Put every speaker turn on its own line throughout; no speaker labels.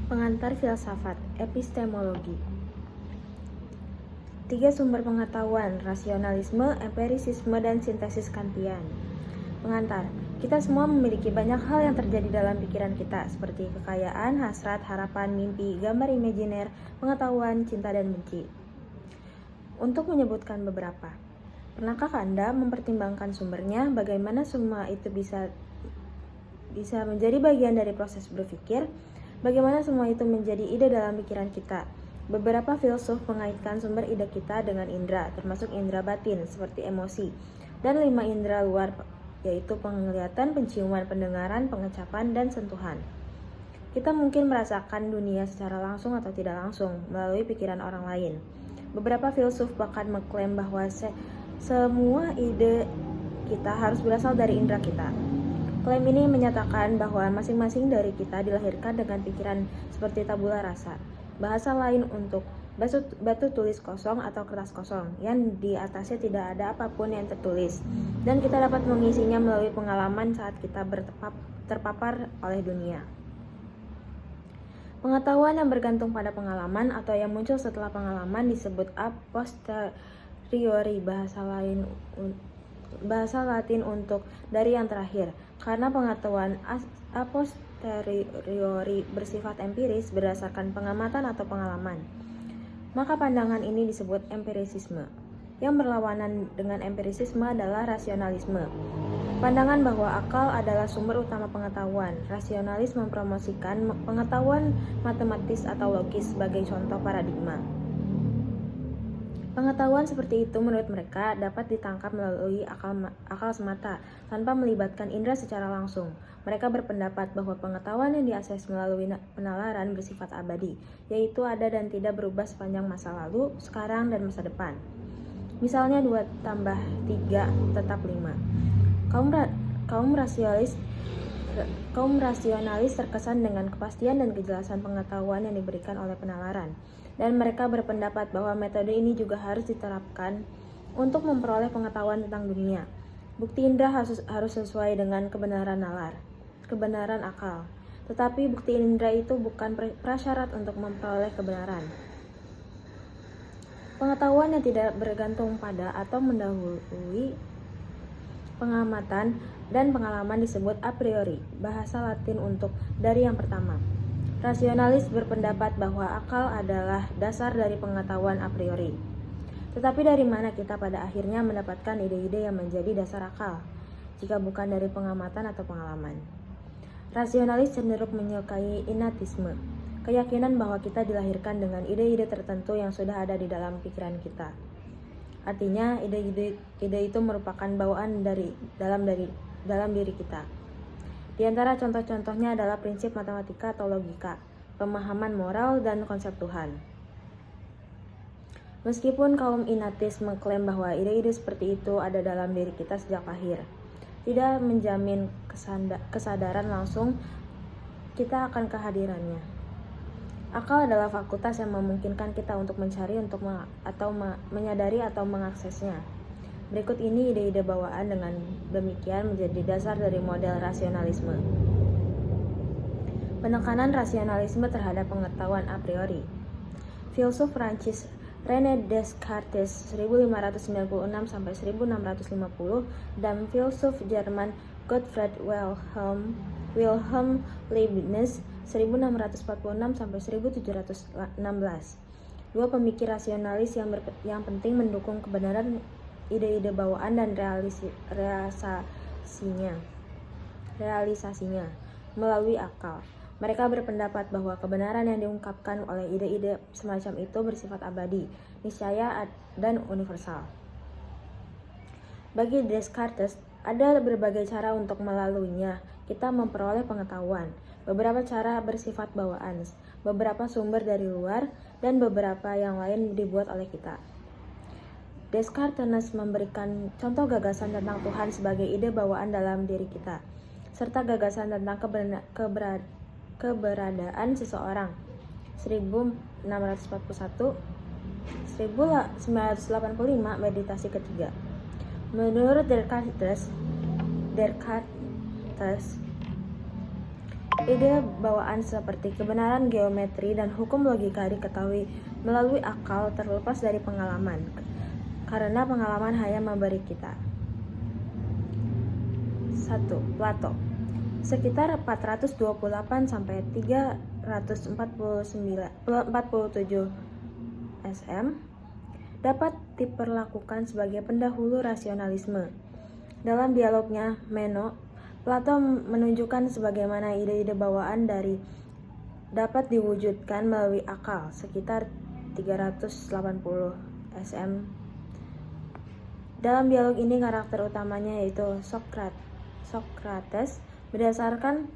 Pengantar filsafat, epistemologi. 3 sumber pengetahuan, rasionalisme, empirisisme, dan sintesis Kantian. Pengantar, kita semua memiliki banyak hal yang terjadi dalam pikiran kita, seperti kekayaan, hasrat, harapan, mimpi, gambar imajiner, pengetahuan, cinta, dan benci. Untuk menyebutkan beberapa, pernahkah Anda mempertimbangkan sumbernya, bagaimana semua itu bisa menjadi bagian dari proses berpikir? Bagaimana semua itu menjadi ide dalam pikiran kita? Beberapa filsuf mengaitkan sumber ide kita dengan indera, termasuk indera batin seperti emosi, dan 5 indera luar, yaitu penglihatan, penciuman, pendengaran, pengecapan, dan sentuhan. Kita mungkin merasakan dunia secara langsung atau tidak langsung melalui pikiran orang lain. Beberapa filsuf bahkan mengklaim bahwa semua ide kita harus berasal dari indera kita. Klaim ini menyatakan bahwa masing-masing dari kita dilahirkan dengan pikiran seperti tabula rasa, bahasa lain untuk batu tulis kosong atau kertas kosong yang di atasnya tidak ada apapun yang tertulis, dan kita dapat mengisinya melalui pengalaman saat kita terpapar oleh dunia. Pengetahuan yang bergantung pada pengalaman atau yang muncul setelah pengalaman disebut a posteriori, bahasa Latin untuk dari yang terakhir, karena pengetahuan a posteriori bersifat empiris berdasarkan pengamatan atau pengalaman. Maka pandangan ini disebut empirisisme. Yang berlawanan dengan empirisisme adalah rasionalisme. Pandangan bahwa akal adalah sumber utama pengetahuan. Rasionalis mempromosikan pengetahuan matematis atau logis sebagai contoh paradigma. Pengetahuan seperti itu menurut mereka dapat ditangkap melalui akal semata, tanpa melibatkan indera secara langsung. Mereka berpendapat bahwa pengetahuan yang diakses melalui penalaran bersifat abadi, yaitu ada dan tidak berubah sepanjang masa lalu, sekarang, dan masa depan. Misalnya 2 tambah 3 tetap 5. Kaum rasionalis terkesan dengan kepastian dan kejelasan pengetahuan yang diberikan oleh penalaran. Dan mereka berpendapat bahwa metode ini juga harus diterapkan untuk memperoleh pengetahuan tentang dunia. Bukti indera harus sesuai dengan kebenaran akal. Tetapi bukti indera itu bukan prasyarat untuk memperoleh kebenaran. Pengetahuan yang tidak bergantung pada atau mendahului pengamatan dan pengalaman disebut a priori, bahasa Latin untuk dari yang pertama. Rasionalis berpendapat bahwa akal adalah dasar dari pengetahuan a priori. Tetapi dari mana kita pada akhirnya mendapatkan ide-ide yang menjadi dasar akal, jika bukan dari pengamatan atau pengalaman? Rasionalis cenderung menyukai innatisme, keyakinan bahwa kita dilahirkan dengan ide-ide tertentu yang sudah ada di dalam pikiran kita. Artinya, ide itu merupakan bawaan dalam diri kita. Di antara contoh-contohnya adalah prinsip matematika atau logika, pemahaman moral, dan konsep Tuhan. Meskipun kaum innatis mengklaim bahwa ide-ide seperti itu ada dalam diri kita sejak lahir, tidak menjamin kesadaran langsung kita akan kehadirannya. Akal adalah fakultas yang memungkinkan kita untuk mencari, menyadari atau mengaksesnya. Berikut ini ide-ide bawaan dengan demikian menjadi dasar dari model rasionalisme. Penekanan rasionalisme terhadap pengetahuan a priori. Filsuf Prancis René Descartes 1596-1650 dan filsuf Jerman Gottfried Wilhelm Leibniz 1646-1716. Dua pemikir rasionalis yang penting mendukung kebenaran ide-ide bawaan dan realisasinya melalui akal. Mereka berpendapat bahwa kebenaran yang diungkapkan oleh ide-ide semacam itu bersifat abadi, niscaya, dan universal. Bagi Descartes, ada berbagai cara untuk melaluinya kita memperoleh pengetahuan. Beberapa cara bersifat bawaan, beberapa sumber dari luar, dan beberapa yang lain dibuat oleh kita. Descartes memberikan contoh gagasan tentang Tuhan sebagai ide bawaan dalam diri kita, serta gagasan tentang keberadaan seseorang. 1985 meditasi ketiga. Menurut Descartes, Ide bawaan seperti kebenaran geometri dan hukum logika diketahui melalui akal terlepas dari pengalaman, karena pengalaman hanya memberi kita. 1. Plato. Sekitar 428 sampai 347 SM dapat diperlakukan sebagai pendahulu rasionalisme. Dalam dialognya Meno, Plato menunjukkan sebagaimana ide-ide bawaan dapat diwujudkan melalui akal sekitar 380 SM. Dalam dialog ini karakter utamanya yaitu Socrates berdasarkan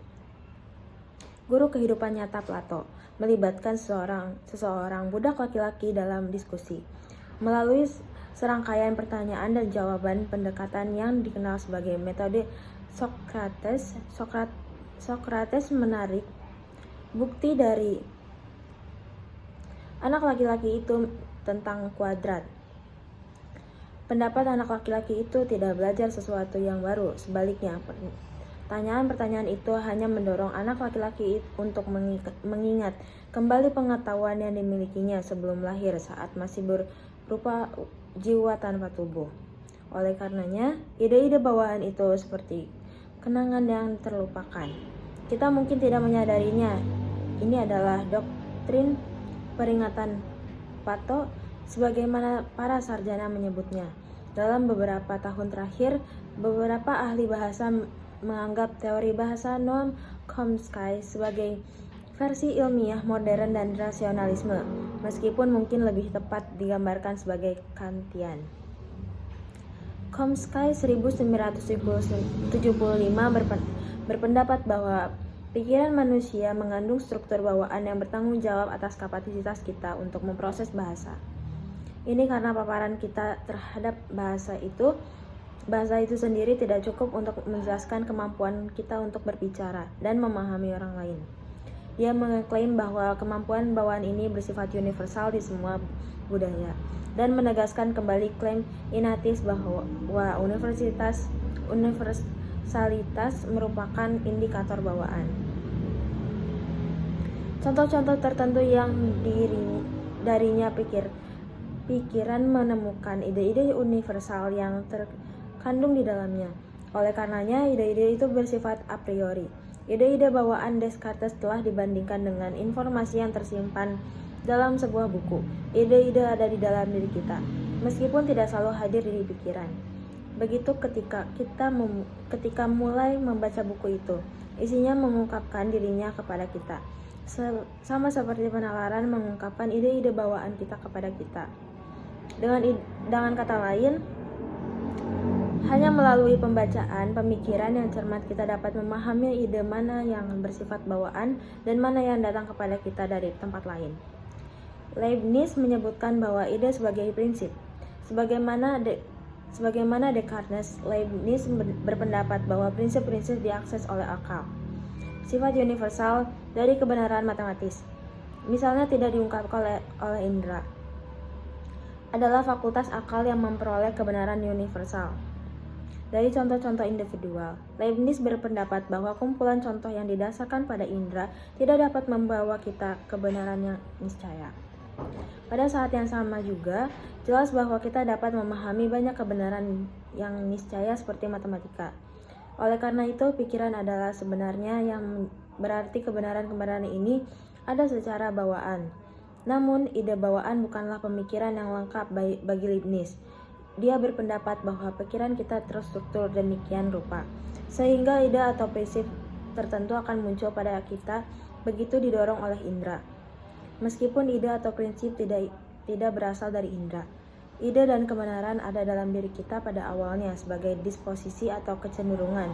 guru kehidupan nyata Plato, melibatkan seseorang budak laki-laki dalam diskusi. Melalui serangkaian pertanyaan dan jawaban, pendekatan yang dikenal sebagai metode Socrates menarik bukti dari anak laki-laki itu tentang kuadrat. Pendapat anak laki-laki itu tidak belajar sesuatu yang baru, sebaliknya pertanyaan-pertanyaan itu hanya mendorong anak laki-laki untuk mengingat kembali pengetahuan yang dimilikinya sebelum lahir saat masih berupa jiwa tanpa tubuh. Oleh karenanya, ide-ide bawaan itu seperti kenangan yang terlupakan. Kita mungkin tidak menyadarinya. Ini adalah doktrin peringatan Plato sebagaimana para sarjana menyebutnya. Dalam beberapa tahun terakhir, beberapa ahli bahasa menganggap teori bahasa Noam Chomsky sebagai versi ilmiah modern dan rasionalisme, meskipun mungkin lebih tepat digambarkan sebagai Kantian. Chomsky 1975 berpendapat bahwa pikiran manusia mengandung struktur bawaan yang bertanggung jawab atas kapasitas kita untuk memproses bahasa. Ini karena paparan kita terhadap bahasa itu sendiri tidak cukup untuk menjelaskan kemampuan kita untuk berbicara dan memahami orang lain. Dia mengklaim bahwa kemampuan bawaan ini bersifat universal di semua budaya dan menegaskan kembali klaim Ignatius bahwa universalitas merupakan indikator bawaan. Contoh-contoh tertentu yang darinya pikiran menemukan ide-ide universal yang terkandung di dalamnya. Oleh karenanya, ide-ide itu bersifat a priori. Ide-ide bawaan Descartes telah dibandingkan dengan informasi yang tersimpan dalam sebuah buku. Ide-ide ada di dalam diri kita, meskipun tidak selalu hadir di pikiran. Begitu ketika mulai membaca buku itu, isinya mengungkapkan dirinya kepada kita. Sama seperti penalaran mengungkapkan ide-ide bawaan kita kepada kita. Dengan kata lain, hanya melalui pembacaan, pemikiran yang cermat kita dapat memahami ide mana yang bersifat bawaan dan mana yang datang kepada kita dari tempat lain. Leibniz menyebutkan bahwa ide sebagai prinsip. Sebagaimana Descartes, Leibniz berpendapat bahwa prinsip-prinsip diakses oleh akal. Sifat universal dari kebenaran matematis, misalnya tidak diungkapkan oleh indera, adalah fakultas akal yang memperoleh kebenaran universal. Dari contoh-contoh individual, Leibniz berpendapat bahwa kumpulan contoh yang didasarkan pada indera tidak dapat membawa kita kebenaran yang niscaya. Pada saat yang sama juga, jelas bahwa kita dapat memahami banyak kebenaran yang niscaya seperti matematika. Oleh karena itu, pikiran adalah sebenarnya yang berarti kebenaran-kebenaran ini ada secara bawaan. Namun, ide bawaan bukanlah pemikiran yang lengkap bagi Leibniz. Dia berpendapat bahwa pikiran kita terstruktur demikian rupa, sehingga ide atau prinsip tertentu akan muncul pada kita begitu didorong oleh indera. Meskipun ide atau prinsip tidak berasal dari indera, ide dan kebenaran ada dalam diri kita pada awalnya sebagai disposisi atau kecenderungan,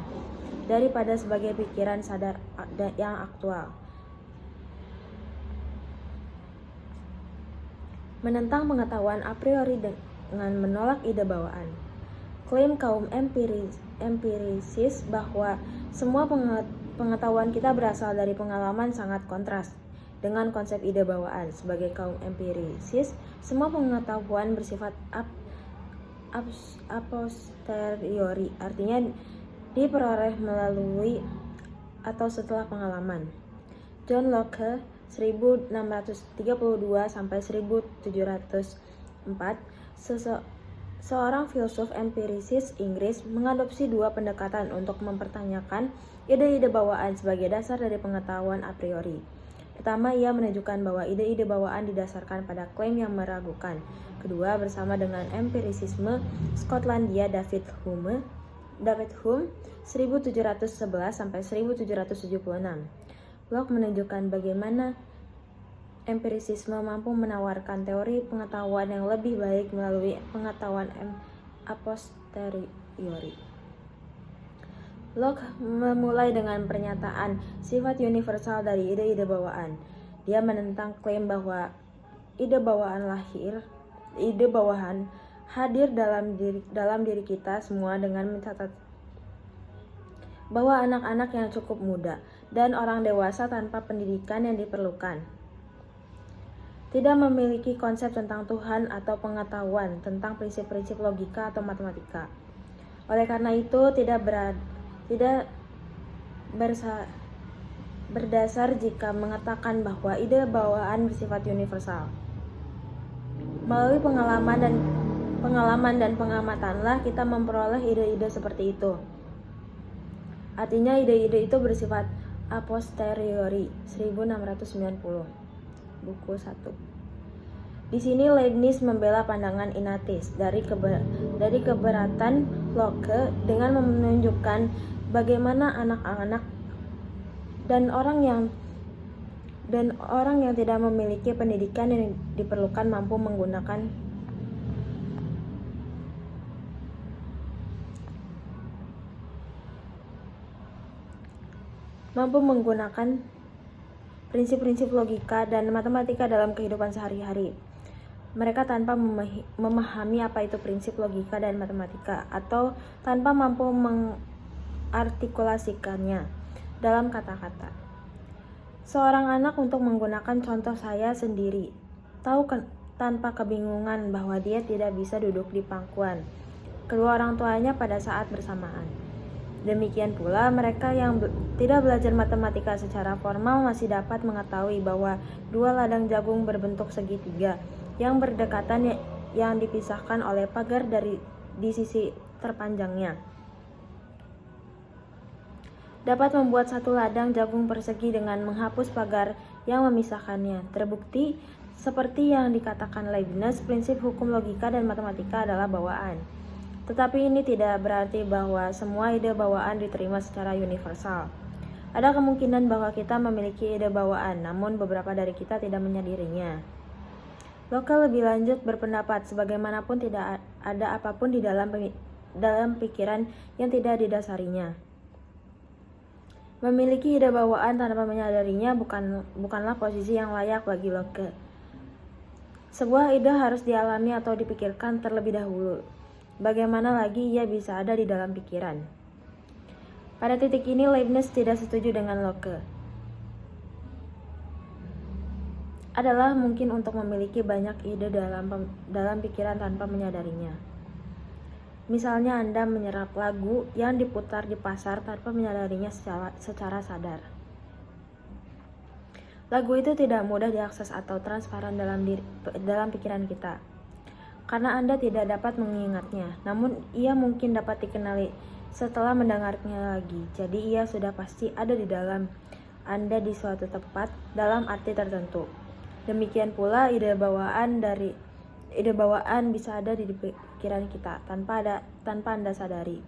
daripada sebagai pikiran sadar yang aktual. Menentang pengetahuan a priori dengan menolak ide bawaan. Klaim kaum empirisis bahwa semua pengetahuan kita berasal dari pengalaman sangat kontras dengan konsep ide bawaan. Sebagai kaum empirisis, semua pengetahuan bersifat a posteriori, artinya diperoleh melalui atau setelah pengalaman. John Locke 1632 sampai 1704, seorang filsuf empirisis Inggris mengadopsi dua pendekatan untuk mempertanyakan ide-ide bawaan sebagai dasar dari pengetahuan a priori. Pertama, ia menunjukkan bahwa ide-ide bawaan didasarkan pada klaim yang meragukan. Kedua, bersama dengan empirisisme Skotlandia David Hume 1711 sampai 1776. Locke menunjukkan bagaimana empirisisme mampu menawarkan teori pengetahuan yang lebih baik melalui pengetahuan a posteriori. Locke memulai dengan pernyataan sifat universal dari ide-ide bawaan. Dia menentang klaim bahwa ide bawaan hadir dalam diri kita semua dengan mencatat bahwa anak-anak yang cukup muda dan orang dewasa tanpa pendidikan yang diperlukan tidak memiliki konsep tentang Tuhan atau pengetahuan tentang prinsip-prinsip logika atau matematika. Oleh karena itu, tidak berdasar jika mengatakan bahwa ide bawaan bersifat universal. Melalui pengalaman dan pengamatanlah kita memperoleh ide-ide seperti itu. Artinya ide-ide itu bersifat a posteriori. 1690. Buku 1. Di sini Leibniz membela pandangan Ignatius dari keberatan Locke dengan menunjukkan bagaimana anak-anak dan orang yang tidak memiliki pendidikan yang diperlukan mampu menggunakan prinsip-prinsip logika dan matematika dalam kehidupan sehari-hari. Mereka tanpa memahami apa itu prinsip logika dan matematika atau tanpa mampu mengartikulasikannya dalam kata-kata. Seorang anak untuk menggunakan contoh saya sendiri tahu tanpa kebingungan bahwa dia tidak bisa duduk di pangkuan kedua orang tuanya pada saat bersamaan. Demikian pula mereka yang tidak belajar matematika secara formal masih dapat mengetahui bahwa dua ladang jagung berbentuk segitiga yang berdekatan yang dipisahkan oleh pagar di sisi terpanjangnya dapat membuat satu ladang jagung persegi dengan menghapus pagar yang memisahkannya. Terbukti, seperti yang dikatakan Leibniz, prinsip hukum logika dan matematika adalah bawaan. Tetapi ini tidak berarti bahwa semua ide bawaan diterima secara universal. Ada kemungkinan bahwa kita memiliki ide bawaan, namun beberapa dari kita tidak menyadarinya. Locke lebih lanjut berpendapat, sebagaimanapun tidak ada apapun di dalam pikiran yang tidak didasarinya. Memiliki ide bawaan tanpa menyadarinya bukanlah posisi yang layak bagi Locke. Sebuah ide harus dialami atau dipikirkan terlebih dahulu. Bagaimana lagi ia bisa ada di dalam pikiran? Pada titik ini Leibniz tidak setuju dengan Locke. Adalah mungkin untuk memiliki banyak ide dalam pikiran tanpa menyadarinya. Misalnya Anda menyerap lagu yang diputar di pasar tanpa menyadarinya secara sadar. Lagu itu tidak mudah diakses atau transparan dalam pikiran kita. Karena Anda tidak dapat mengingatnya, namun ia mungkin dapat dikenali setelah mendengarnya lagi. Jadi ia sudah pasti ada di dalam Anda di suatu tempat dalam arti tertentu. Demikian pula ide bawaan bisa ada di pikiran kita tanpa Anda sadari.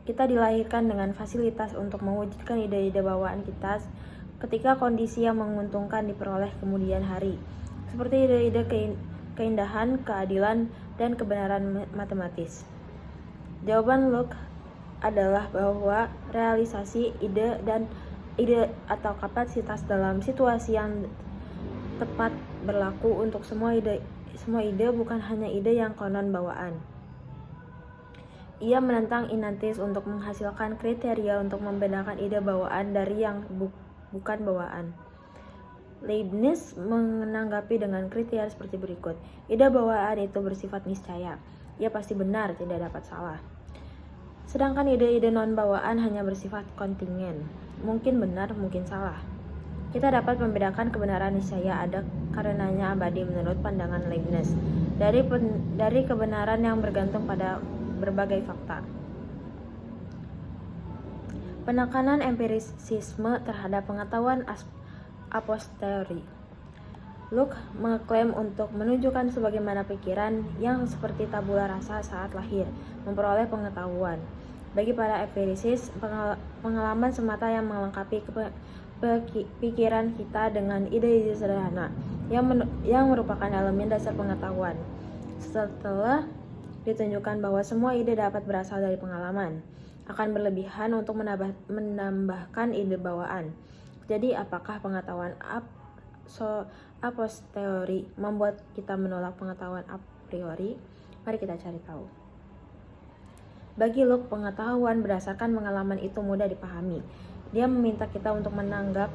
Kita dilahirkan dengan fasilitas untuk mewujudkan ide-ide bawaan kita ketika kondisi yang menguntungkan diperoleh kemudian hari, seperti ide-ide keindahan, keadilan, dan kebenaran matematis. Jawaban Locke adalah bahwa realisasi ide atau kapasitas dalam situasi yang tepat berlaku untuk semua ide, bukan hanya ide yang konon bawaan. Ia menentang Ignatius untuk menghasilkan kriteria untuk membedakan ide bawaan dari yang bukan bawaan. Leibniz menanggapi dengan kriteria seperti berikut. Ide bawaan itu bersifat niscaya. Ia pasti benar, tidak dapat salah. Sedangkan ide-ide non-bawaan hanya bersifat kontingen. mungkin benar, mungkin salah. Kita dapat membedakan kebenaran niscaya ada karenanya abadi menurut pandangan Leibniz dari kebenaran yang bergantung pada berbagai fakta. Penekanan empirisisme terhadap pengetahuan a posteriori. Locke mengklaim untuk menunjukkan sebagaimana pikiran yang seperti tabula rasa saat lahir memperoleh pengetahuan. Bagi para empirisis, pengalaman semata yang melengkapi pikiran kita dengan ide-ide sederhana yang merupakan elemen dasar pengetahuan. Setelah ditunjukkan bahwa semua ide dapat berasal dari pengalaman, akan berlebihan untuk menambahkan ide bawaan. Jadi, apakah pengetahuan a posteriori membuat kita menolak pengetahuan a priori? Mari kita cari tahu. Bagi Locke, pengetahuan berdasarkan pengalaman itu mudah dipahami. Dia meminta kita untuk menganggap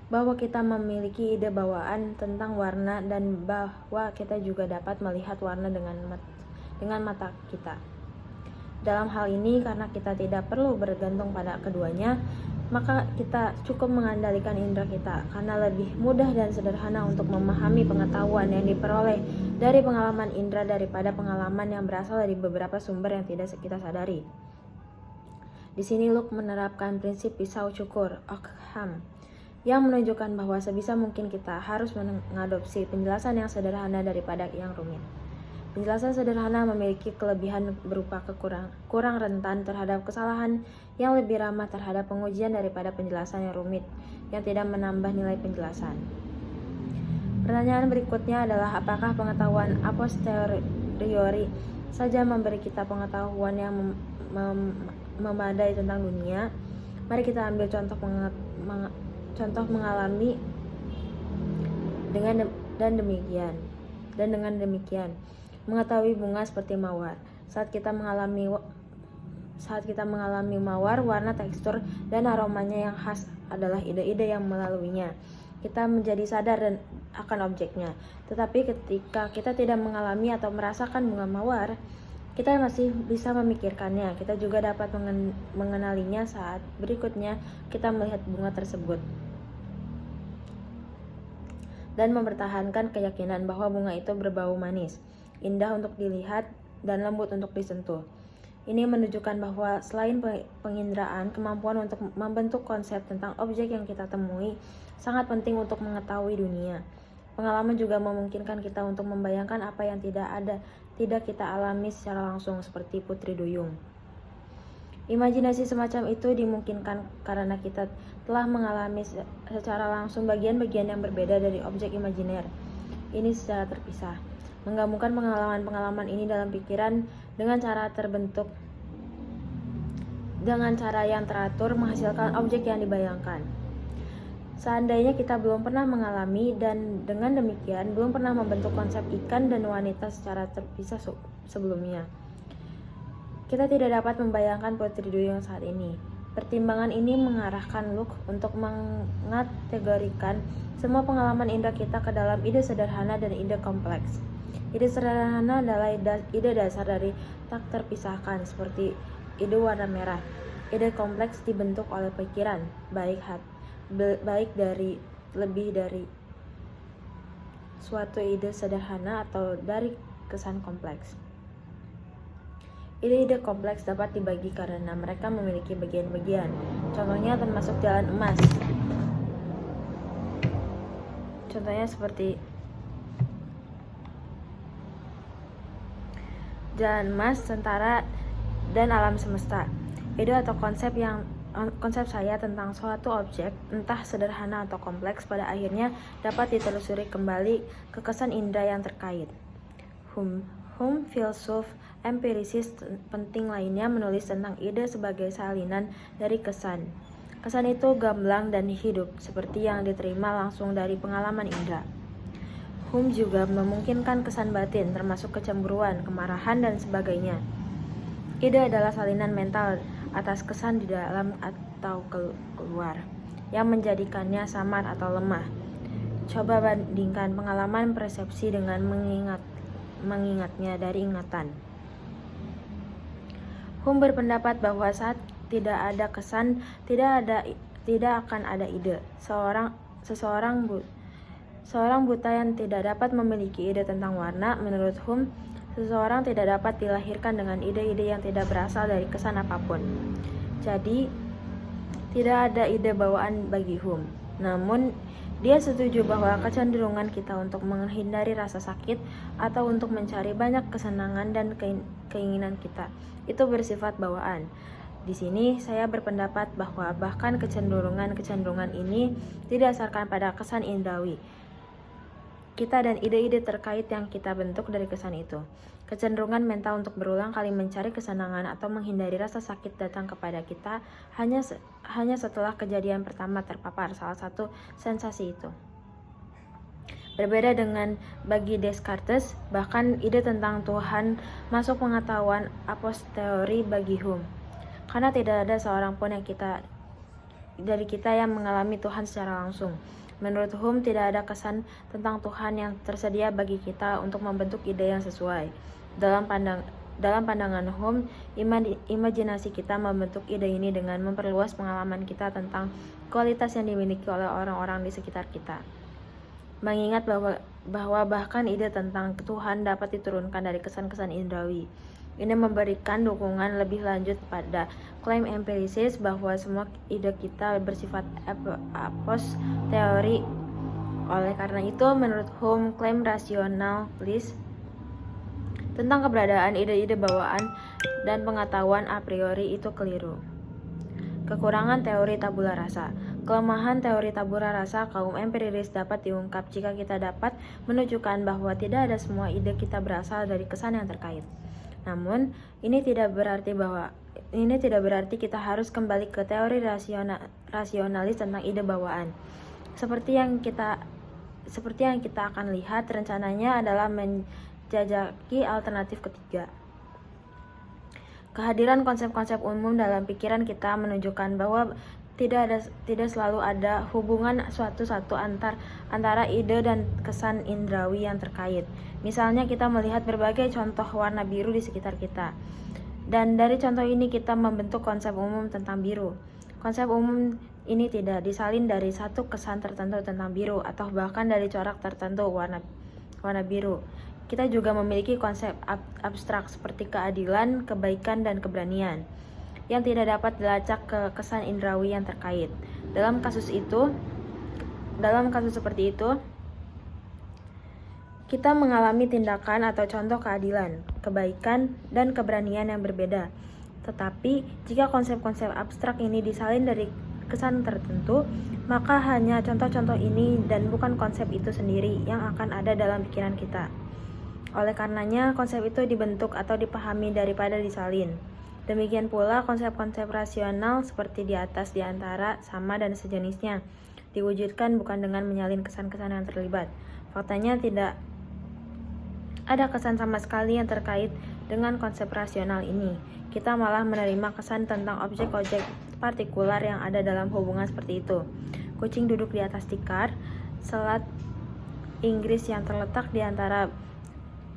bahwa kita memiliki ide bawaan tentang warna dan bahwa kita juga dapat melihat warna dengan mata kita. Dalam hal ini, karena kita tidak perlu bergantung pada keduanya, maka kita cukup mengandalkan indera kita, karena lebih mudah dan sederhana untuk memahami pengetahuan yang diperoleh dari pengalaman indera daripada pengalaman yang berasal dari beberapa sumber yang tidak kita sadari. Di sini Locke menerapkan prinsip pisau cukur Ockham yang menunjukkan bahwa sebisa mungkin kita harus mengadopsi penjelasan yang sederhana daripada yang rumit. Penjelasan sederhana memiliki kelebihan berupa kurang rentan terhadap kesalahan yang lebih ramah terhadap pengujian daripada penjelasan yang rumit yang tidak menambah nilai penjelasan. Pertanyaan berikutnya adalah apakah pengetahuan a posteriori saja memberi kita pengetahuan yang memadai tentang dunia? Mari kita ambil contoh mengalami dengan demikian mengetahui bunga seperti mawar. Saat kita mengalami mawar, warna, tekstur, dan aromanya yang khas adalah ide-ide yang melaluinya. Kita menjadi sadar dan akan objeknya. Tetapi ketika kita tidak mengalami atau merasakan bunga mawar, kita masih bisa memikirkannya. Kita juga dapat mengenalinya saat berikutnya kita melihat bunga tersebut dan mempertahankan keyakinan bahwa bunga itu berbau manis, indah untuk dilihat, dan lembut untuk disentuh. Ini menunjukkan bahwa selain penginderaan, kemampuan untuk membentuk konsep tentang objek yang kita temui sangat penting untuk mengetahui dunia. Pengalaman juga memungkinkan kita untuk membayangkan apa yang tidak kita alami secara langsung, seperti Putri Duyung. Imajinasi semacam itu dimungkinkan karena kita telah mengalami secara langsung bagian-bagian yang berbeda dari objek imajiner ini secara terpisah. Menggabungkan pengalaman-pengalaman ini dalam pikiran dengan cara yang teratur menghasilkan objek yang dibayangkan. Seandainya kita belum pernah mengalami dan dengan demikian belum pernah membentuk konsep ikan dan wanita secara terpisah sebelumnya, kita tidak dapat membayangkan Putri Duyung saat ini. Pertimbangan ini mengarahkan Locke untuk mengategorikan semua pengalaman indera kita ke dalam ide sederhana dan ide kompleks. Ide sederhana adalah ide dasar dari tak terpisahkan, seperti ide warna merah. Ide kompleks dibentuk oleh pikiran, baik dari lebih dari suatu ide sederhana atau dari kesan kompleks. Ide-ide kompleks dapat dibagi karena mereka memiliki bagian-bagian. Contohnya termasuk jalan emas. Contohnya seperti jalan emas, tentara, dan alam semesta. Ide atau konsep saya tentang suatu objek, entah sederhana atau kompleks, pada akhirnya dapat ditelusuri kembali ke kesan indera yang terkait. Filsuf empirisis penting lainnya menulis tentang ide sebagai salinan dari kesan. Kesan itu gamblang dan hidup, seperti yang diterima langsung dari pengalaman indera. Hume juga memungkinkan kesan batin, termasuk kecemburuan, kemarahan, dan sebagainya. Ide adalah salinan mental atas kesan di dalam atau keluar, yang menjadikannya samar atau lemah. Coba bandingkan pengalaman persepsi dengan mengingatnya dari ingatan. Hume berpendapat bahwa saat tidak ada kesan, tidak akan ada ide. Seorang buta yang tidak dapat memiliki ide tentang warna, menurut Hume, seseorang tidak dapat dilahirkan dengan ide-ide yang tidak berasal dari kesan apapun. Jadi, tidak ada ide bawaan bagi Hume. Namun, dia setuju bahwa kecenderungan kita untuk menghindari rasa sakit atau untuk mencari banyak kesenangan dan keinginan kita itu bersifat bawaan. Di sini saya berpendapat bahwa bahkan kecenderungan ini didasarkan pada kesan indrawi kita dan ide-ide terkait yang kita bentuk dari kesan itu. Kecenderungan mental untuk berulang kali mencari kesenangan atau menghindari rasa sakit datang kepada kita hanya setelah kejadian pertama terpapar salah satu sensasi itu. Berbeda dengan bagi Descartes, bahkan ide tentang Tuhan masuk pengetahuan a-posteriori bagi Hume. Karena tidak ada seorang pun dari kita yang mengalami Tuhan secara langsung. Menurut Hume, tidak ada kesan tentang Tuhan yang tersedia bagi kita untuk membentuk ide yang sesuai. Dalam pandangan Hume, imajinasi kita membentuk ide ini dengan memperluas pengalaman kita tentang kualitas yang dimiliki oleh orang-orang di sekitar kita. Mengingat bahwa bahkan ide tentang Tuhan dapat diturunkan dari kesan-kesan indrawi. Ini memberikan dukungan lebih lanjut pada klaim empirisis bahwa semua ide kita bersifat a-posteriori. Oleh karena itu, menurut Hume, klaim rasionalis tentang keberadaan ide-ide bawaan dan pengetahuan a priori itu keliru. Kekurangan teori tabula rasa. Kelemahan teori tabula rasa kaum empiris dapat diungkap jika kita dapat menunjukkan bahwa tidak ada semua ide kita berasal dari kesan yang terkait. Namun, ini tidak berarti kita harus kembali ke teori rasionalis tentang ide bawaan. Seperti yang kita akan lihat, rencananya adalah menjajaki alternatif ketiga. Kehadiran konsep-konsep umum dalam pikiran kita menunjukkan bahwa tidak selalu ada hubungan suatu antara ide dan kesan indrawi yang terkait. Misalnya kita melihat berbagai contoh warna biru di sekitar kita. Dan dari contoh ini kita membentuk konsep umum tentang biru. Konsep umum ini tidak disalin dari satu kesan tertentu tentang biru atau bahkan dari corak tertentu warna biru. Kita juga memiliki konsep abstrak seperti keadilan, kebaikan, dan keberanian yang tidak dapat dilacak ke kesan indrawi yang terkait. Dalam kasus seperti itu, kita mengalami tindakan atau contoh keadilan, kebaikan, dan keberanian yang berbeda. Tetapi, jika konsep-konsep abstrak ini disalin dari kesan tertentu, maka hanya contoh-contoh ini dan bukan konsep itu sendiri yang akan ada dalam pikiran kita. Oleh karenanya, konsep itu dibentuk atau dipahami daripada disalin. Demikian pula konsep-konsep rasional seperti di atas di antara sama dan sejenisnya diwujudkan bukan dengan menyalin kesan-kesan yang terlibat. Faktanya tidak ada kesan sama sekali yang terkait dengan konsep rasional ini. Kita malah menerima kesan tentang objek-objek partikular yang ada dalam hubungan seperti itu. Kucing duduk di atas tikar, selat Inggris yang terletak di antara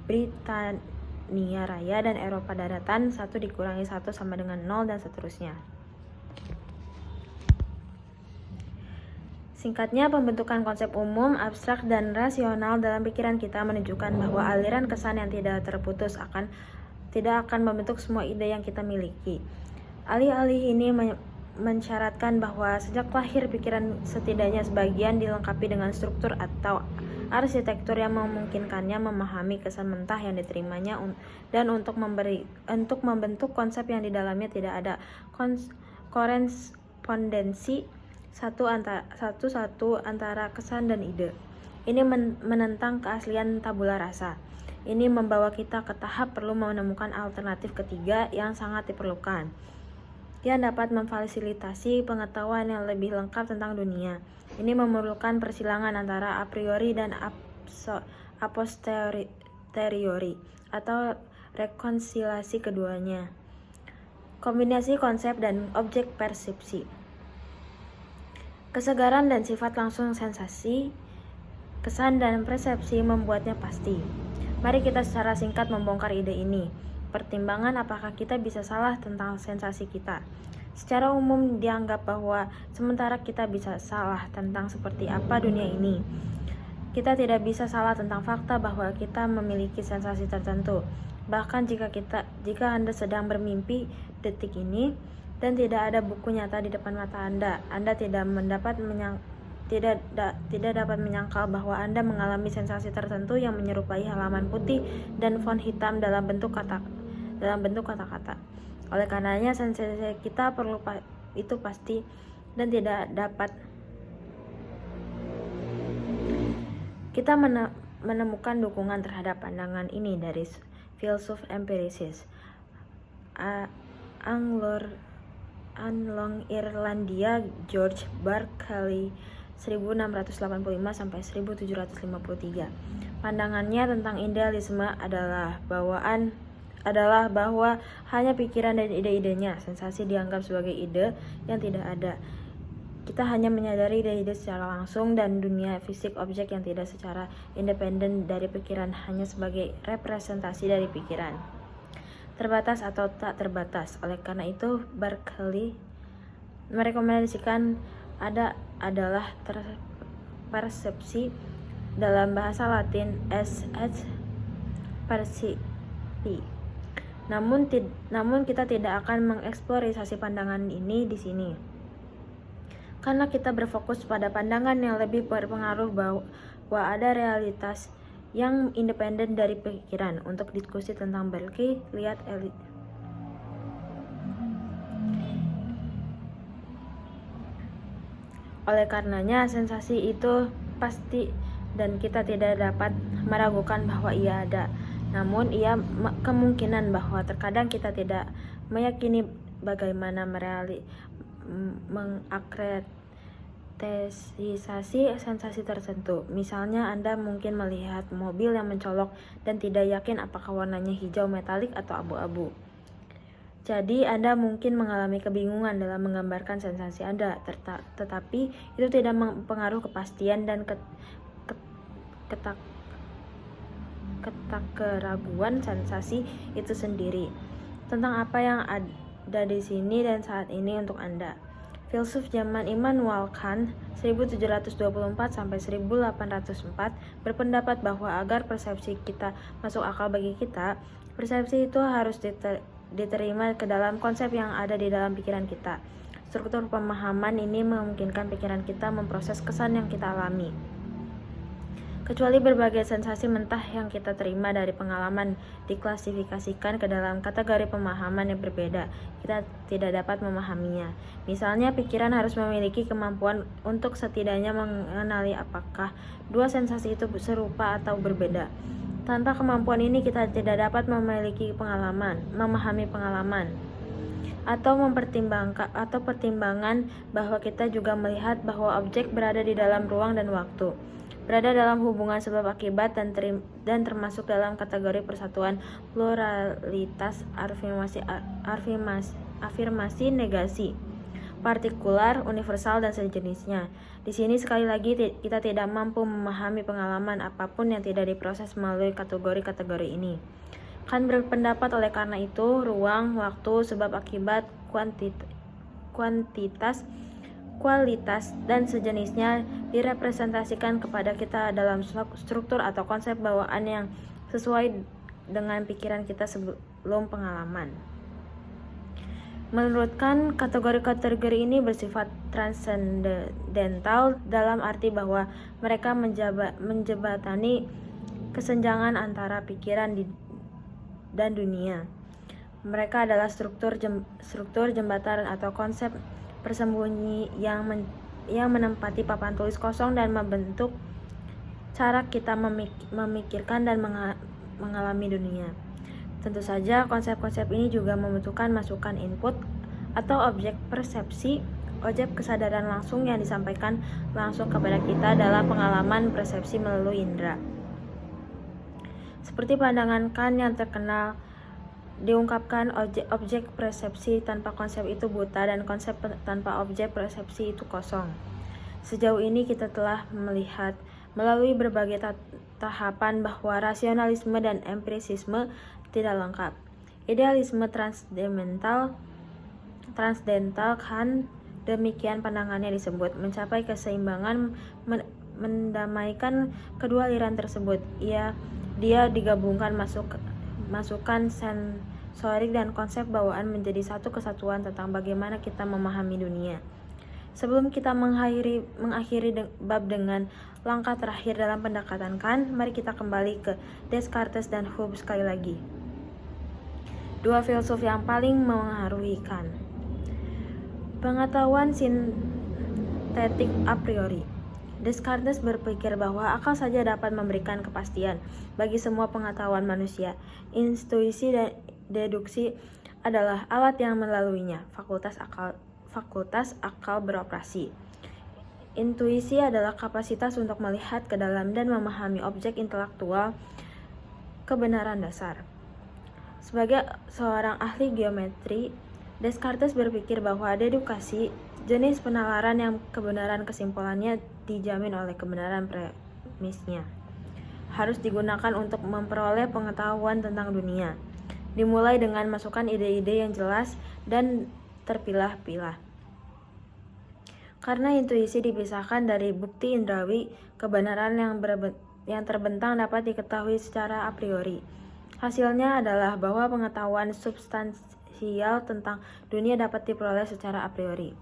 Britania Raya dan Eropa Daratan, 1 dikurangi 1 sama dengan 0 dan seterusnya. Singkatnya, pembentukan konsep umum, abstrak, dan rasional dalam pikiran kita menunjukkan bahwa aliran kesan yang tidak terputus tidak akan membentuk semua ide yang kita miliki. Alih-alih ini mensyaratkan bahwa sejak lahir pikiran setidaknya sebagian dilengkapi dengan struktur atau arsitektur yang memungkinkannya memahami kesan mentah yang diterimanya dan untuk membentuk konsep yang di dalamnya tidak ada korespondensi satu antara kesan dan ide. Ini menentang keaslian tabula rasa. Ini membawa kita ke tahap perlu menemukan alternatif ketiga yang sangat diperlukan, yang dapat memfasilitasi pengetahuan yang lebih lengkap tentang dunia. Ini memerlukan persilangan antara a priori dan a posteriori atau rekonsiliasi keduanya. Kombinasi konsep dan objek persepsi. Kesegaran dan sifat langsung sensasi, kesan dan persepsi membuatnya pasti. Mari kita secara singkat membongkar ide ini. pertimbangan apakah kita bisa salah tentang sensasi kita. Secara umum dianggap bahwa sementara kita bisa salah tentang seperti apa dunia ini, kita tidak bisa salah tentang fakta bahwa kita memiliki sensasi tertentu. Bahkan jika Anda sedang bermimpi detik ini dan tidak ada buku nyata di depan mata Anda tidak dapat menyangkal bahwa Anda mengalami sensasi tertentu yang menyerupai halaman putih dan font hitam dalam bentuk kata-kata. Oleh karenanya, sensasi kita itu pasti dan tidak dapat kita menemukan dukungan terhadap pandangan ini dari filsuf empirisis Anglong Irlandia George Berkeley 1685 sampai 1753. Pandangannya tentang idealisme adalah bahwa hanya pikiran dan ide-idenya. Sensasi dianggap sebagai ide yang tidak ada. Kita hanya menyadari ide-ide secara langsung dan dunia fisik objek yang tidak secara independen dari pikiran hanya sebagai representasi dari pikiran. Terbatas atau tak terbatas. Oleh karena itu, Berkeley merekomendasikan adalah persepsi, dalam bahasa Latin es percipi. Namun kita tidak akan mengeksplorasi pandangan ini di sini, karena kita berfokus pada pandangan yang lebih berpengaruh bahwa ada realitas yang independen dari pikiran. Untuk diskusi tentang Berkeley, lihat Oleh karenanya, sensasi itu pasti dan kita tidak dapat meragukan bahwa ia ada. Namun, ia kemungkinan bahwa terkadang kita tidak meyakini bagaimana mengakretisasi sensasi tertentu. Misalnya, Anda mungkin melihat mobil yang mencolok dan tidak yakin apakah warnanya hijau metalik atau abu-abu. Jadi, Anda mungkin mengalami kebingungan dalam menggambarkan sensasi Anda, tetapi itu tidak mempengaruhi kepastian dan keraguan sensasi itu sendiri tentang apa yang ada di sini dan saat ini untuk Anda. Filsuf Jerman Immanuel Kant 1724 sampai 1804 berpendapat bahwa agar persepsi kita masuk akal bagi kita, persepsi itu harus diterima ke dalam konsep yang ada di dalam pikiran kita. Struktur pemahaman ini memungkinkan pikiran kita memproses kesan yang kita alami. Kecuali berbagai sensasi mentah yang kita terima dari pengalaman diklasifikasikan ke dalam kategori pemahaman yang berbeda, kita tidak dapat memahaminya. Misalnya, pikiran harus memiliki kemampuan untuk setidaknya mengenali apakah dua sensasi itu serupa atau berbeda. Tanpa kemampuan ini, kita tidak dapat memahami pengalaman atau pertimbangan bahwa kita juga melihat bahwa objek berada di dalam ruang dan waktu, berada dalam hubungan sebab akibat dan termasuk dalam kategori persatuan pluralitas afirmasi negasi, partikular, universal, dan sejenisnya. Di sini sekali lagi kita tidak mampu memahami pengalaman apapun yang tidak diproses melalui kategori-kategori ini. Kant berpendapat oleh karena itu, ruang, waktu, sebab akibat, kuantitas, kualitas, dan sejenisnya direpresentasikan kepada kita dalam struktur atau konsep bawaan yang sesuai dengan pikiran kita sebelum pengalaman. Menurut Kant, kategori-kategori ini bersifat transendental dalam arti bahwa mereka menjebatani kesenjangan antara pikiran dan dunia. Mereka adalah struktur jembatan atau konsep persembunyi yang menempati papan tulis kosong dan membentuk cara kita memikirkan dan mengalami dunia. Tentu saja, konsep-konsep ini juga membutuhkan masukan input atau objek persepsi, objek kesadaran langsung yang disampaikan langsung kepada kita dalam pengalaman persepsi melalui indera. Seperti pandangan Kant yang terkenal, diungkapkan objek persepsi tanpa konsep itu buta dan konsep tanpa objek persepsi itu kosong. Sejauh ini kita telah melihat melalui berbagai tahapan bahwa rasionalisme dan empirisisme tidak lengkap. Idealisme transdental Kant demikian pandangannya disebut mencapai keseimbangan, mendamaikan kedua aliran tersebut. Dia digabungkan masukan sensorik dan konsep bawaan menjadi satu kesatuan tentang bagaimana kita memahami dunia. Sebelum kita mengakhiri bab dengan langkah terakhir dalam pendekatan Kant, mari kita kembali ke Descartes dan Hume sekali lagi. Dua filsuf yang paling mengaruhi Kant. Pengetahuan sintetik a priori. Descartes berpikir bahwa akal saja dapat memberikan kepastian bagi semua pengetahuan manusia. Intuisi dan deduksi adalah alat yang melaluinya, fakultas akal beroperasi. Intuisi adalah kapasitas untuk melihat ke dalam dan memahami objek intelektual, kebenaran dasar. Sebagai seorang ahli geometri, Descartes berpikir bahwa dedukasi, jenis penalaran yang kebenaran kesimpulannya dijamin oleh kebenaran premisnya, harus digunakan untuk memperoleh pengetahuan tentang dunia, dimulai dengan masukan ide-ide yang jelas dan terpilah-pilah. Karena intuisi dipisahkan dari bukti indrawi, kebenaran yang terbentang dapat diketahui secara a priori. Hasilnya adalah bahwa pengetahuan substansial tentang dunia dapat diperoleh secara a priori.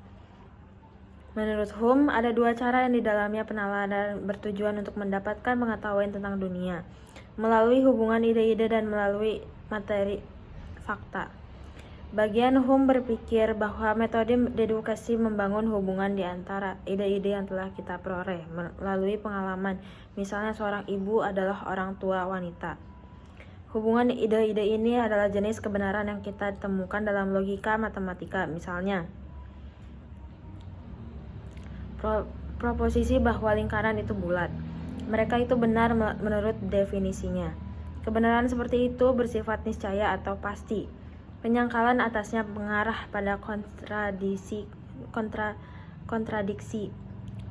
Menurut Hume, ada dua cara yang di dalamnya penalaran bertujuan untuk mendapatkan pengetahuan tentang dunia, melalui hubungan ide-ide dan melalui materi fakta. Bagian Hume berpikir bahwa metode dedukasi membangun hubungan di antara ide-ide yang telah kita peroleh melalui pengalaman, misalnya seorang ibu adalah orang tua wanita. Hubungan ide-ide ini adalah jenis kebenaran yang kita temukan dalam logika matematika, misalnya proposisi bahwa lingkaran itu bulat. Mereka itu benar menurut definisinya. Kebenaran seperti itu bersifat niscaya atau pasti. Penyangkalan atasnya mengarah pada kontradiksi.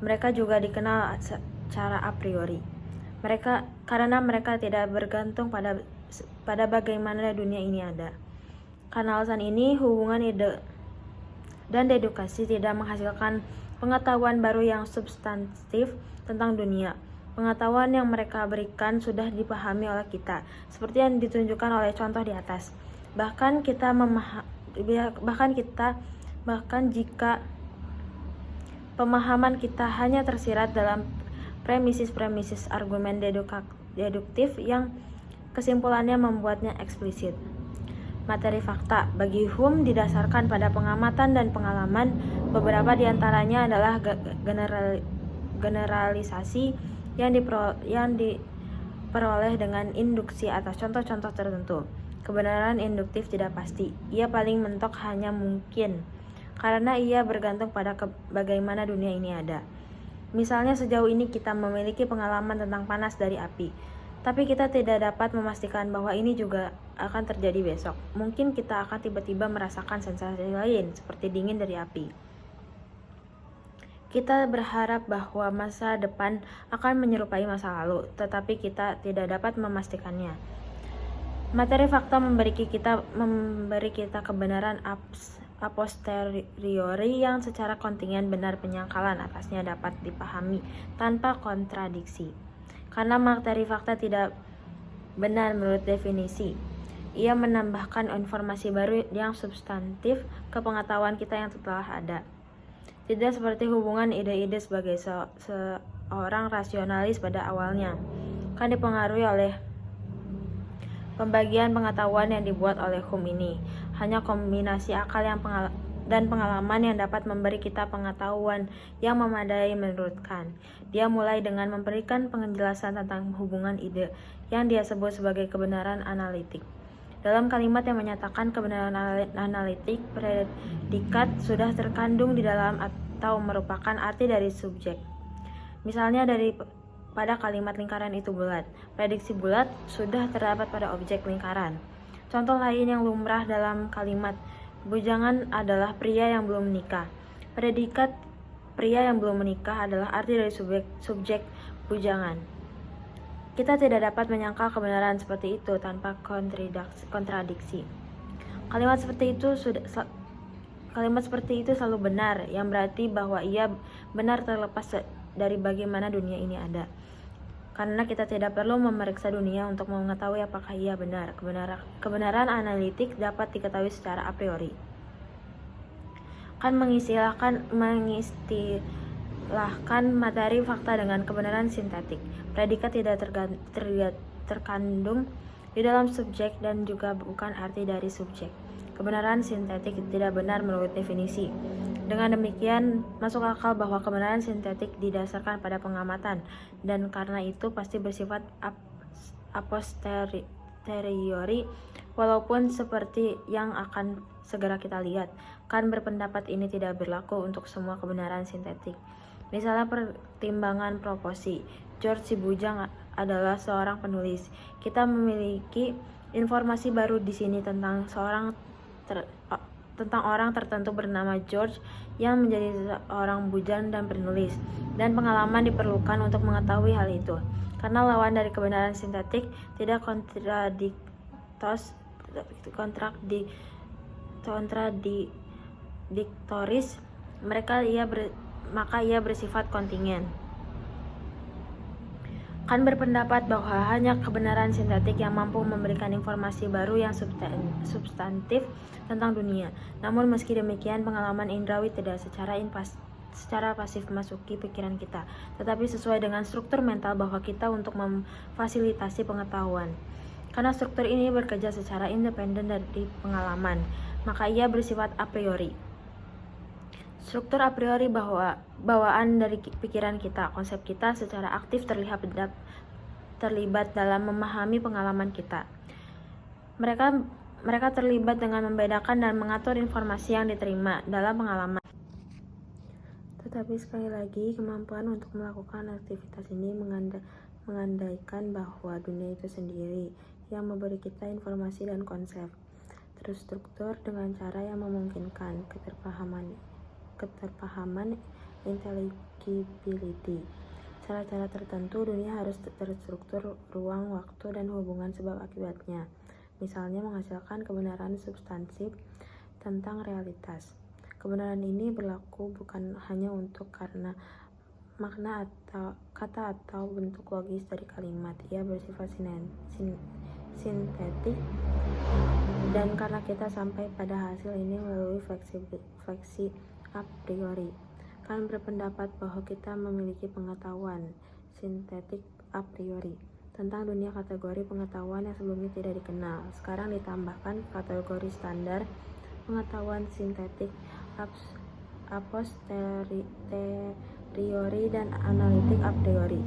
Mereka juga dikenal secara a priori. Karena mereka tidak bergantung pada bagaimana dunia ini ada. Karena alasan ini, hubungan ide dan dedukasi tidak menghasilkan pengetahuan baru yang substantif tentang dunia. Pengetahuan yang mereka berikan sudah dipahami oleh kita, seperti yang ditunjukkan oleh contoh di atas. Bahkan jika pemahaman kita hanya tersirat dalam premisis argumen deduktif yang kesimpulannya membuatnya eksplisit. Materi fakta bagi Hume didasarkan pada pengamatan dan pengalaman. Beberapa di antaranya adalah generalisasi yang diperoleh dengan induksi atas contoh-contoh tertentu. Kebenaran induktif tidak pasti. Ia paling mentok hanya mungkin, karena ia bergantung pada bagaimana dunia ini ada. Misalnya sejauh ini kita memiliki pengalaman tentang panas dari api, tapi kita tidak dapat memastikan bahwa ini juga akan terjadi besok. Mungkin kita akan tiba-tiba merasakan sensasi lain, seperti dingin dari api. Kita berharap bahwa masa depan akan menyerupai masa lalu, tetapi kita tidak dapat memastikannya. Materi fakta memberi kita kebenaran a posteriori yang secara kontingen benar, penyangkalan atasnya dapat dipahami tanpa kontradiksi. Karena materi fakta tidak benar menurut definisi, ia menambahkan informasi baru yang substantif ke pengetahuan kita yang telah ada. Tidak seperti hubungan ide-ide sebagai seorang rasionalis pada awalnya, kan dipengaruhi oleh pembagian pengetahuan yang dibuat oleh Hume ini. Hanya kombinasi akal dan pengalaman yang dapat memberi kita pengetahuan yang memadai menurut Kant. Dia mulai dengan memberikan penjelasan tentang hubungan ide yang dia sebut sebagai kebenaran analitik. Dalam kalimat yang menyatakan kebenaran analitik, predikat sudah terkandung di dalam atau merupakan arti dari subjek. Misalnya pada kalimat lingkaran itu bulat, prediksi bulat sudah terdapat pada objek lingkaran. Contoh lain yang lumrah dalam kalimat bujangan adalah pria yang belum menikah. Predikat pria yang belum menikah adalah arti dari subjek bujangan. Kita tidak dapat menyangkal kebenaran seperti itu tanpa kontradiksi. Kalimat seperti itu selalu benar, yang berarti bahwa ia benar terlepas dari bagaimana dunia ini ada. Karena kita tidak perlu memeriksa dunia untuk mengetahui apakah ia benar. Kebenaran analitik dapat diketahui secara a priori. Mengistilahkan materi fakta dengan kebenaran sintetik. Predikat tidak terkandung di dalam subjek dan juga bukan arti dari subjek. Kebenaran sintetik tidak benar menurut definisi. Dengan demikian, masuk akal bahwa kebenaran sintetik didasarkan pada pengamatan, dan karena itu pasti bersifat a posteriori, walaupun seperti yang akan segera kita lihat. Berpendapat ini tidak berlaku untuk semua kebenaran sintetik. Misalnya pertimbangan proporsi. George si Bujang adalah seorang penulis. Kita memiliki informasi baru di sini tentang orang tertentu bernama George yang menjadi seorang bujang dan penulis, dan pengalaman diperlukan untuk mengetahui hal itu. Karena lawan dari kebenaran sintetik tidak kontradiktoris, maka ia bersifat kontingen. Berpendapat bahwa hanya kebenaran sintetik yang mampu memberikan informasi baru yang substantif tentang dunia. Namun meski demikian, pengalaman indrawi tidak secara pasif memasuki pikiran kita, tetapi sesuai dengan struktur mental bahwa kita untuk memfasilitasi pengetahuan. Karena struktur ini bekerja secara independen dari pengalaman, maka ia bersifat a priori. Struktur a priori bawaan dari pikiran kita, konsep kita secara aktif terlibat dalam memahami pengalaman kita. Mereka terlibat dengan membedakan dan mengatur informasi yang diterima dalam pengalaman. Tetapi sekali lagi, kemampuan untuk melakukan aktivitas ini mengandaikan bahwa dunia itu sendiri yang memberi kita informasi dan konsep terstruktur dengan cara yang memungkinkan keterpahaman intelligibility. Cara-cara tertentu dunia harus terstruktur ruang, waktu, dan hubungan sebab akibatnya. Misalnya menghasilkan kebenaran substansif tentang realitas. Kebenaran ini berlaku bukan hanya untuk karena makna atau kata atau bentuk logis dari kalimat. Ia bersifat sintetik, dan karena kita sampai pada hasil ini melalui fleksi a priori. Berpendapat bahwa kita memiliki pengetahuan sintetik a priori tentang dunia kategori pengetahuan yang sebelumnya tidak dikenal. Sekarang ditambahkan kategori standar pengetahuan sintetik a posteriori dan analitik a priori.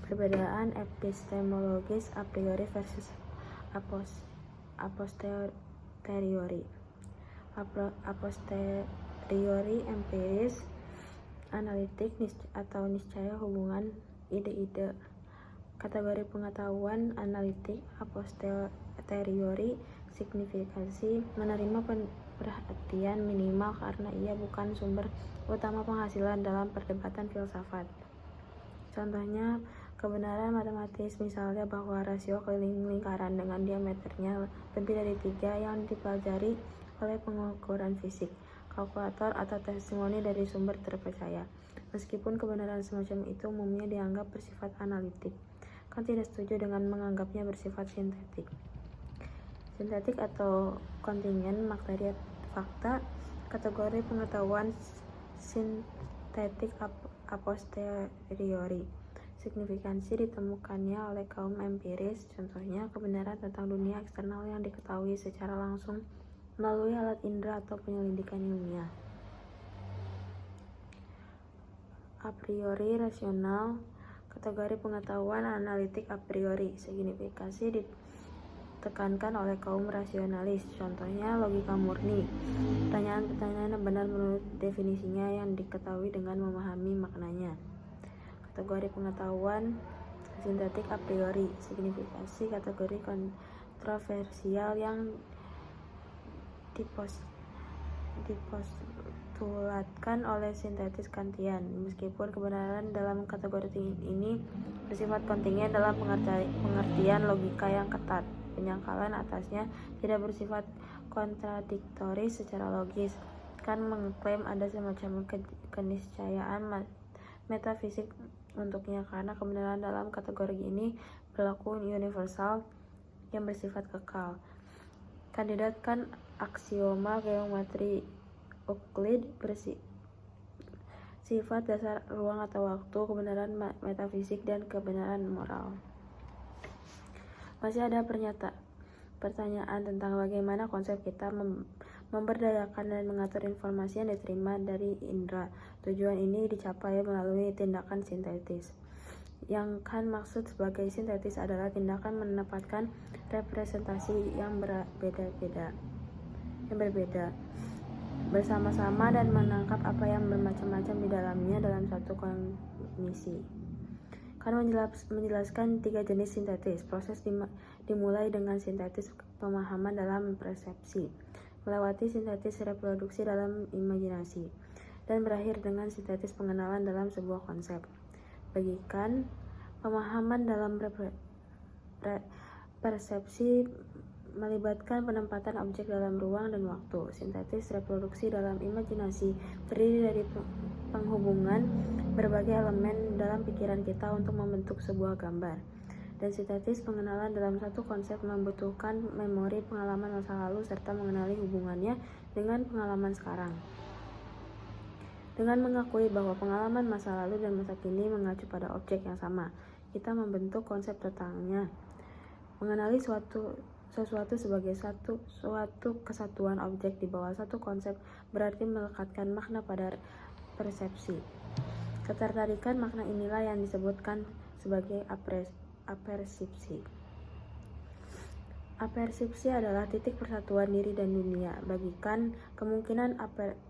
Perbedaan epistemologis a priori versus a posteriori. A posteriori empiris, analitik atau niscaya hubungan ide-ide. Kategori pengetahuan analitik a posteriori signifikansi, menerima perhatian minimal karena ia bukan sumber utama penghasilan dalam perdebatan filsafat. Contohnya kebenaran matematis, misalnya bahwa rasio keliling lingkaran dengan diameternya lebih dari 3 yang dipelajari oleh pengukuran fisik, kalkulator, atau testimoni dari sumber terpercaya. Meskipun kebenaran semacam itu umumnya dianggap bersifat analitik, tidak setuju dengan menganggapnya bersifat sintetik. Sintetik atau kontingen materi fakta, kategori pengetahuan sintetik a posteriori. Signifikansi ditemukannya oleh kaum empiris, contohnya kebenaran tentang dunia eksternal yang diketahui secara langsung melalui alat indera atau penyelidikan ilmiah. A priori rasional, kategori pengetahuan analitik a priori. Signifikasi ditekankan oleh kaum rasionalis, contohnya logika murni. Pertanyaan-pertanyaan benar menurut definisinya yang diketahui dengan memahami maknanya. Kategori pengetahuan sintetik a priori. Signifikasi kategori kontroversial yang dipostulatkan oleh sintetis Kantian. Meskipun kebenaran dalam kategori ini bersifat kontingen dalam pengertian logika yang ketat, penyangkalan atasnya tidak bersifat kontradiktori secara logis. Kant mengklaim ada semacam keniscayaan metafisik untuknya karena kebenaran dalam kategori ini berlaku universal yang bersifat kekal. Kandidat Kant aksioma geometri Euclid sifat dasar ruang atau waktu, kebenaran metafisik, dan kebenaran moral. Masih ada pertanyaan tentang bagaimana konsep kita memberdayakan dan mengatur informasi yang diterima dari indera. Tujuan ini dicapai melalui tindakan sintetis. Yang Kant maksud sebagai sintetis adalah tindakan menempatkan representasi yang berbeda bersama-sama dan menangkap apa yang bermacam-macam di dalamnya dalam satu kondisi. Kant menjelaskan 3 jenis sintetis. Proses dimulai dengan sintetis pemahaman dalam persepsi, melewati sintetis reproduksi dalam imajinasi, dan berakhir dengan sintetis pengenalan dalam sebuah konsep. Bagi Kant, pemahaman dalam persepsi melibatkan penempatan objek dalam ruang dan waktu. Sintetis reproduksi dalam imajinasi terdiri dari penghubungan berbagai elemen dalam pikiran kita untuk membentuk sebuah gambar. Dan sintetis pengenalan dalam satu konsep membutuhkan memori pengalaman masa lalu serta mengenali hubungannya dengan pengalaman sekarang. Dengan mengakui bahwa pengalaman masa lalu dan masa kini mengacu pada objek yang sama, kita membentuk konsep tentangnya. Mengenali sesuatu sebagai suatu kesatuan objek di bawah satu konsep berarti melekatkan makna pada persepsi. Ketertarikan makna inilah yang disebutkan sebagai apersipsi. Apersipsi adalah titik persatuan diri dan dunia. Bagi Kant, kemungkinan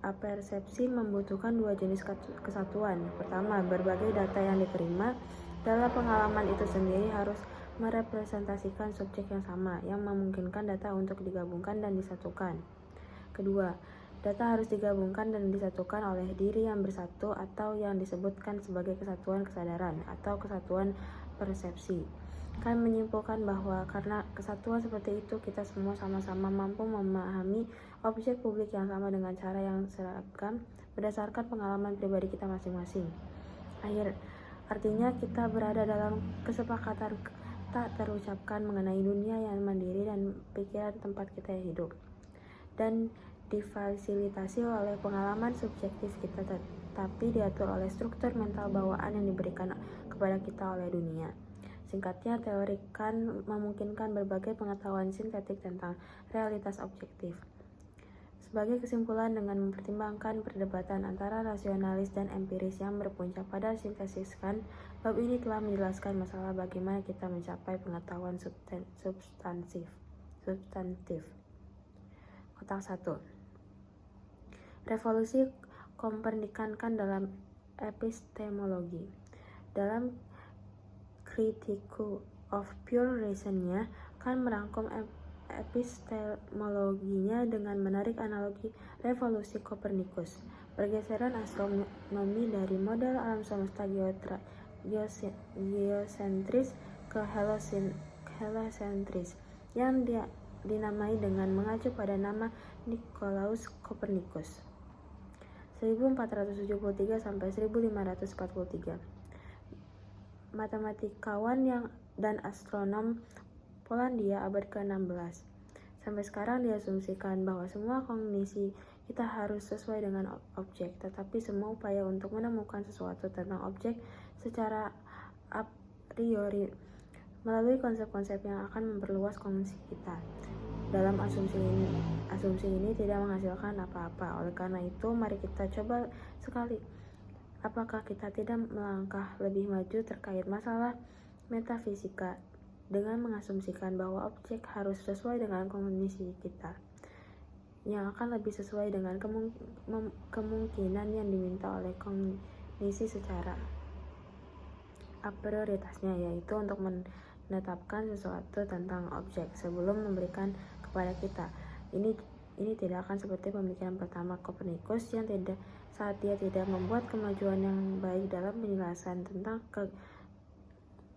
apersepsi membutuhkan 2 jenis kesatuan. Pertama, berbagai data yang diterima dalam pengalaman itu sendiri harus merepresentasikan subjek yang sama, yang memungkinkan data untuk digabungkan dan disatukan. Kedua, data harus digabungkan dan disatukan oleh diri yang bersatu atau yang disebutkan sebagai kesatuan kesadaran atau kesatuan persepsi. Kant menyimpulkan bahwa karena kesatuan seperti itu, kita semua sama-sama mampu memahami objek publik yang sama dengan cara yang seragam berdasarkan pengalaman pribadi kita masing-masing. Artinya kita berada dalam kesepakatan tak terucapkan mengenai dunia yang mandiri dan pikiran tempat kita hidup, dan difasilitasi oleh pengalaman subjektif kita, tetapi diatur oleh struktur mental bawaan yang diberikan kepada kita oleh dunia. Singkatnya, teori Kant memungkinkan berbagai pengetahuan sintetik tentang realitas objektif. Sebagai kesimpulan, dengan mempertimbangkan perdebatan antara rasionalis dan empiris yang berpuncak pada sintesis Kant, bab ini telah menjelaskan masalah bagaimana kita mencapai pengetahuan substantif. Kotak 1. Revolusi Kopernikan dalam epistemologi. Dalam Criticism of Pure Reason-nya, Kant merangkum epistemologinya dengan menarik analogi revolusi Kopernikus, pergeseran astronomi dari model alam semesta geosentris ke heliocentris, yang dinamai dengan mengacu pada nama Nicolaus Copernicus 1473 sampai 1543. Matematikawan dan astronom Polandia abad ke-16. Sampai sekarang diasumsikan bahwa semua kognisi kita harus sesuai dengan objek, tetapi semua upaya untuk menemukan sesuatu tentang objek secara a priori melalui konsep-konsep yang akan memperluas kognisi kita. Dalam asumsi ini tidak menghasilkan apa-apa. Oleh karena itu, mari kita coba sekali. Apakah kita tidak melangkah lebih maju terkait masalah metafisika dengan mengasumsikan bahwa objek harus sesuai dengan kognisi kita, yang akan lebih sesuai dengan kemungkinan yang diminta oleh kognisi secara prioritasnya, yaitu untuk menetapkan sesuatu tentang objek sebelum memberikan kepada kita. Ini tidak akan seperti pemikiran pertama Kopernikus yang saat dia tidak membuat kemajuan yang baik dalam penjelasan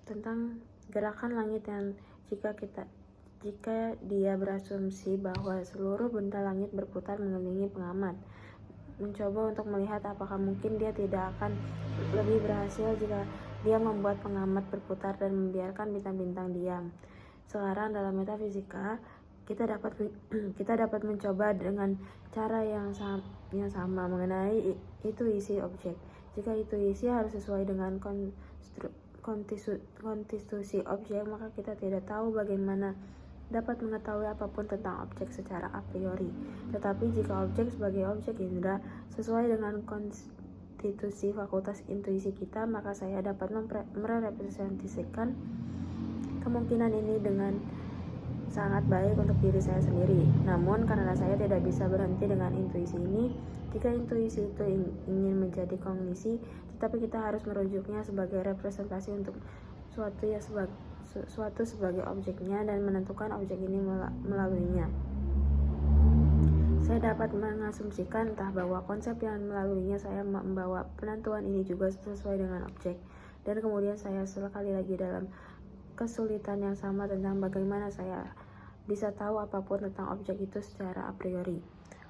tentang gerakan langit, yang jika dia berasumsi bahwa seluruh benda langit berputar mengelilingi pengamat, mencoba untuk melihat apakah mungkin dia tidak akan lebih berhasil jika dia membuat pengamat berputar dan membiarkan bintang-bintang diam. Sekarang dalam metafisika, kita dapat mencoba dengan cara yang sama mengenai intuisi objek. Jika intuisi harus sesuai dengan konstitusi objek, maka kita tidak tahu bagaimana dapat mengetahui apapun tentang objek secara a priori. Tetapi jika objek sebagai objek indera sesuai dengan konstitusi fakultas intuisi kita, maka saya dapat merepresentasikan kemungkinan ini dengan sangat baik untuk diri saya sendiri. Namun karena saya tidak bisa berhenti dengan intuisi ini, jika intuisi itu ingin menjadi kognisi, tetapi kita harus merujuknya sebagai representasi untuk suatu sebagai objeknya dan menentukan objek ini melaluinya. Saya dapat mengasumsikan entah bahwa konsep yang melaluinya saya membawa penentuan ini juga sesuai dengan objek, dan kemudian saya sekali lagi dalam kesulitan yang sama tentang bagaimana saya bisa tahu apapun tentang objek itu secara a priori.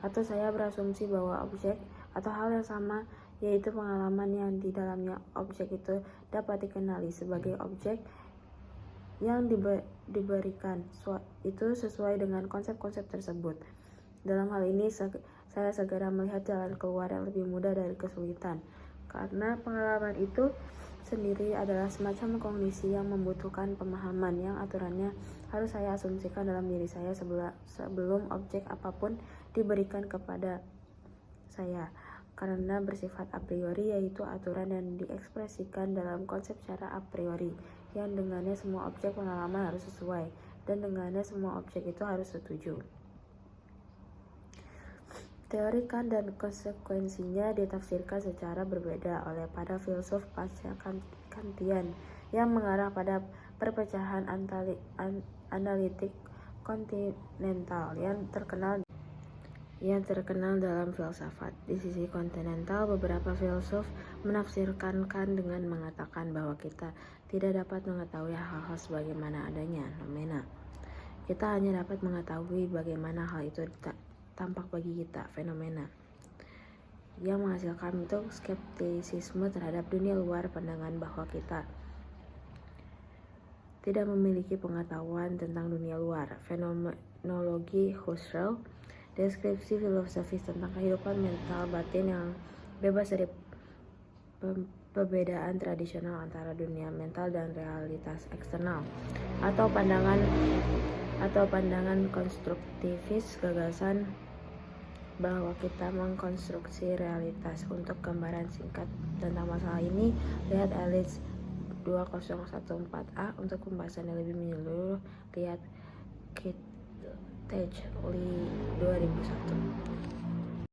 Atau saya berasumsi bahwa objek atau hal yang sama, yaitu pengalaman yang di dalamnya objek itu dapat dikenali sebagai objek yang diberikan itu sesuai dengan konsep-konsep tersebut. Dalam hal ini saya segera melihat jalan keluar yang lebih mudah dari kesulitan, karena pengalaman itu sendiri adalah semacam kognisi yang membutuhkan pemahaman yang aturannya harus saya asumsikan dalam diri saya sebelum objek apapun diberikan kepada saya, karena bersifat a priori, yaitu aturan yang diekspresikan dalam konsep secara a priori, yang dengannya semua objek pengalaman harus sesuai, dan dengannya semua objek itu harus setuju. Teori Kant dan konsekuensinya ditafsirkan secara berbeda oleh para filsuf pasca Kantian yang mengarah pada perpecahan analitik kontinental yang terkenal dalam filsafat. Di sisi kontinental, beberapa filsuf menafsirkan Kant dengan mengatakan bahwa kita tidak dapat mengetahui hal-hal sebagaimana adanya nomena. Kita hanya dapat mengetahui bagaimana hal itu tampak bagi kita, fenomena, yang menghasilkan bentuk skeptisisme terhadap dunia luar, pandangan bahwa kita tidak memiliki pengetahuan tentang dunia luar, fenomenologi Husserl, deskripsi filosofis tentang kehidupan mental batin yang bebas dari perbedaan tradisional antara dunia mental dan realitas eksternal, atau pandangan konstruktivis, gagasan bahwa kita mengkonstruksi realitas. Untuk gambaran singkat tentang masalah ini, lihat Ellis 2014a. Untuk pembahasan yang lebih menyeluruh, lihat Kittage Lee 2001.